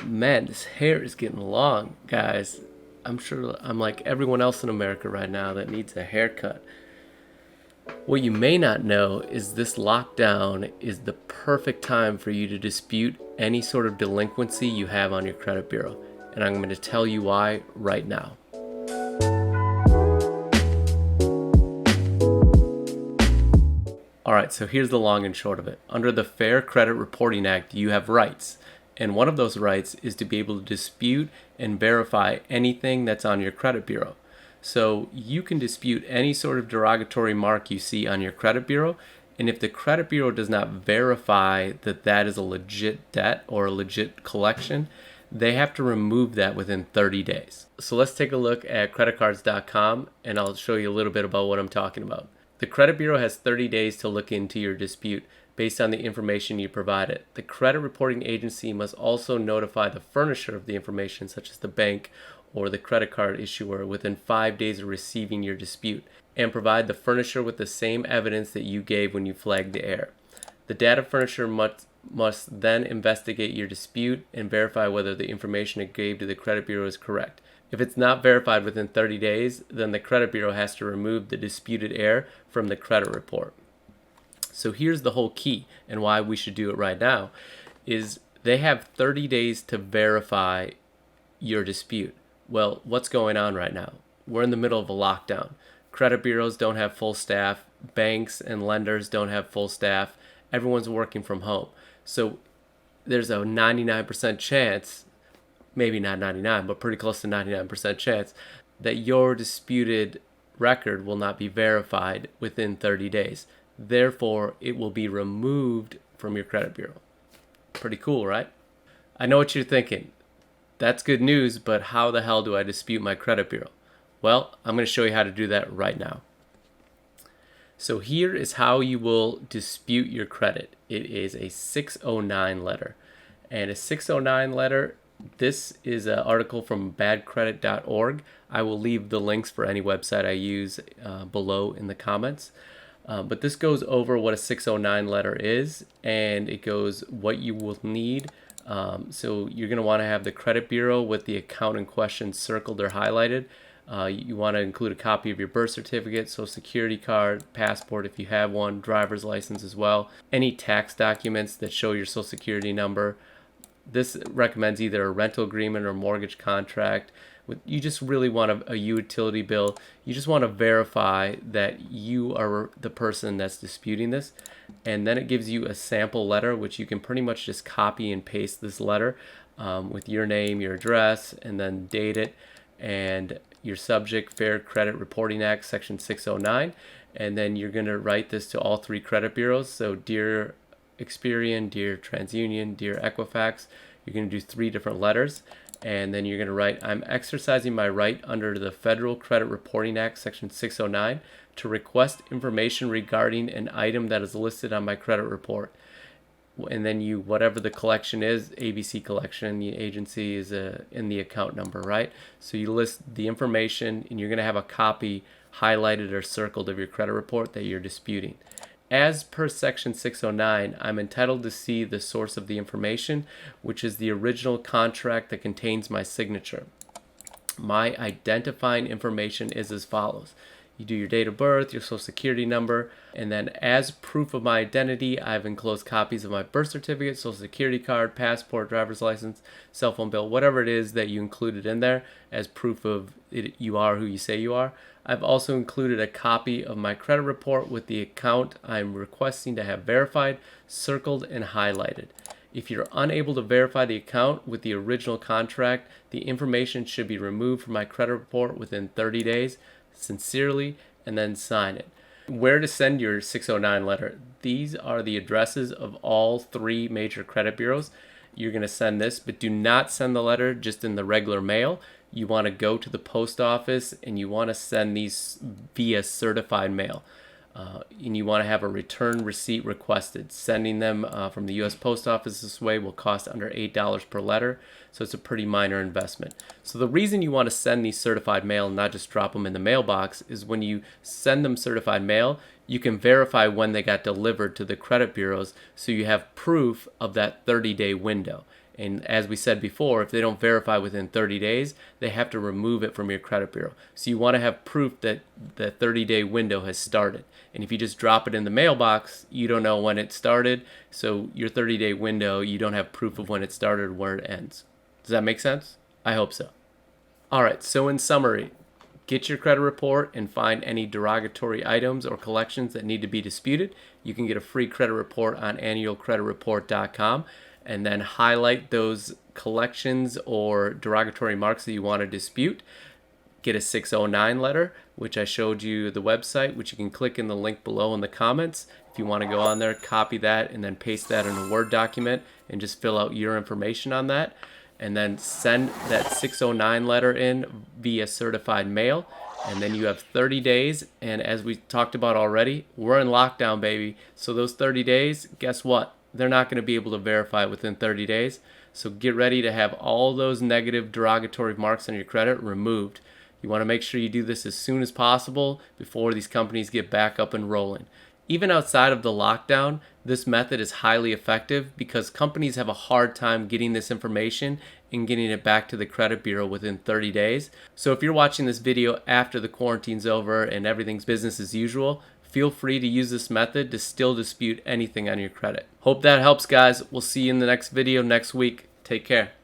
Man, this hair is getting long, guys. I'm sure I'm like everyone else in America right now that needs a haircut. What you may not know is this lockdown is the perfect time for you to dispute any sort of delinquency you have on your credit bureau. And I'm going to tell you why right now. Alright, so here's the long and short of it. Under the Fair Credit Reporting Act, you have rights. And one of those rights is to be able to dispute and verify anything that's on your credit bureau. So you can dispute any sort of derogatory mark you see on your credit bureau. And if the credit bureau does not verify that that is a legit debt or a legit collection, they have to remove that within 30 days. So let's take a look at creditcards.com and I'll show you a little bit about what I'm talking about. The credit bureau has 30 days to look into your dispute based on the information you provided. The credit reporting agency must also notify the furnisher of the information, such as the bank or the credit card issuer, within 5 days of receiving your dispute, and provide the furnisher with the same evidence that you gave when you flagged the error. The data furnisher must then investigate your dispute and verify whether the information it gave to the credit bureau is correct. If it's not verified within 30 days, then the credit bureau has to remove the disputed error from the credit report. So here's the whole key and why we should do it right now is they have 30 days to verify your dispute. Well, what's going on right now? We're in the middle of a lockdown. Credit bureaus don't have full staff. Banks and lenders don't have full staff. Everyone's working from home. So there's a 99% chance, maybe not 99, but pretty close to 99% chance that your disputed record will not be verified within 30 days. Therefore, it will be removed from your credit bureau. Pretty cool, right? I know what you're thinking. That's good news, but how the hell do I dispute my credit bureau? Well, I'm going to show you how to do that right now. So here is how you will dispute your credit. It is a 609 letter. And a 609 letter, this is an article from badcredit.org. I will leave the links for any website I use below in the comments. But this goes over what a 609 letter is, and it goes what you will need. So you're going to want to have the credit bureau with the account in question circled or highlighted. You want to include a copy of your birth certificate, social security card, passport if you have one, driver's license as well. Any tax documents that show your social security number. This recommends either a rental agreement or mortgage contract. You just really want a utility bill. You just want to verify that you are the person that's disputing this. And then it gives you a sample letter, which you can pretty much just copy and paste this letter with your name, your address, and then date it. And your subject, Fair Credit Reporting Act, Section 609. And then you're going to write this to all three credit bureaus. So Dear Experian, Dear TransUnion, Dear Equifax. You're going to do 3 different letters. And then you're going to write, I'm exercising my right under the Federal Credit Reporting Act, Section 609, to request information regarding an item that is listed on my credit report. And then you, whatever the collection is, ABC collection, the agency is in the account number, right? So you list the information, and you're going to have a copy highlighted or circled of your credit report that you're disputing. As per Section 609, I'm entitled to see the source of the information, which is the original contract that contains my signature. My identifying information is as follows. You do your date of birth, your social security number, and then as proof of my identity, I've enclosed copies of my birth certificate, social security card, passport, driver's license, cell phone bill, whatever it is that you included in there as proof of it, you are who you say you are. I've also included a copy of my credit report with the account I'm requesting to have verified, circled, and highlighted. If you're unable to verify the account with the original contract, the information should be removed from my credit report within 30 days. Sincerely, and then sign it. Where to send your 609 letter? These are the addresses of all 3 major credit bureaus. You're going to send this, but do not send the letter just in the regular mail. You want to go to the post office and you want to send these via certified mail. And you want to have a return receipt requested. Sending them from the U.S. Post Office this way will cost under $8 per letter, so it's a pretty minor investment. So the reason you want to send these certified mail and not just drop them in the mailbox is when you send them certified mail, you can verify when they got delivered to the credit bureaus, so you have proof of that 30-day window. And as we said before, if they don't verify within 30 days, they have to remove it from your credit bureau. So you want to have proof that the 30-day window has started. And if you just drop it in the mailbox, you don't know when it started. So your 30-day window, you don't have proof of when it started or where it ends. Does that make sense? I hope so. All right, so in summary, get your credit report and find any derogatory items or collections that need to be disputed. You can get a free credit report on annualcreditreport.com, and then highlight those collections or derogatory marks that you want to dispute. Get a 609 letter, which I showed you the website, which you can click in the link below in the comments. If you want to go on there, copy that and then paste that in a Word document and just fill out your information on that. And then send that 609 letter in via certified mail. And then you have 30 days. And as we talked about already, we're in lockdown, baby. So those 30 days, guess what? They're not going to be able to verify within 30 days. So get ready to have all those negative derogatory marks on your credit removed. You want to make sure you do this as soon as possible before these companies get back up and rolling. Even outside of the lockdown, this method is highly effective because companies have a hard time getting this information and getting it back to the credit bureau within 30 days. So if you're watching this video after the quarantine's over and everything's business as usual, feel free to use this method to still dispute anything on your credit. Hope that helps, guys. We'll see you in the next video next week. Take care.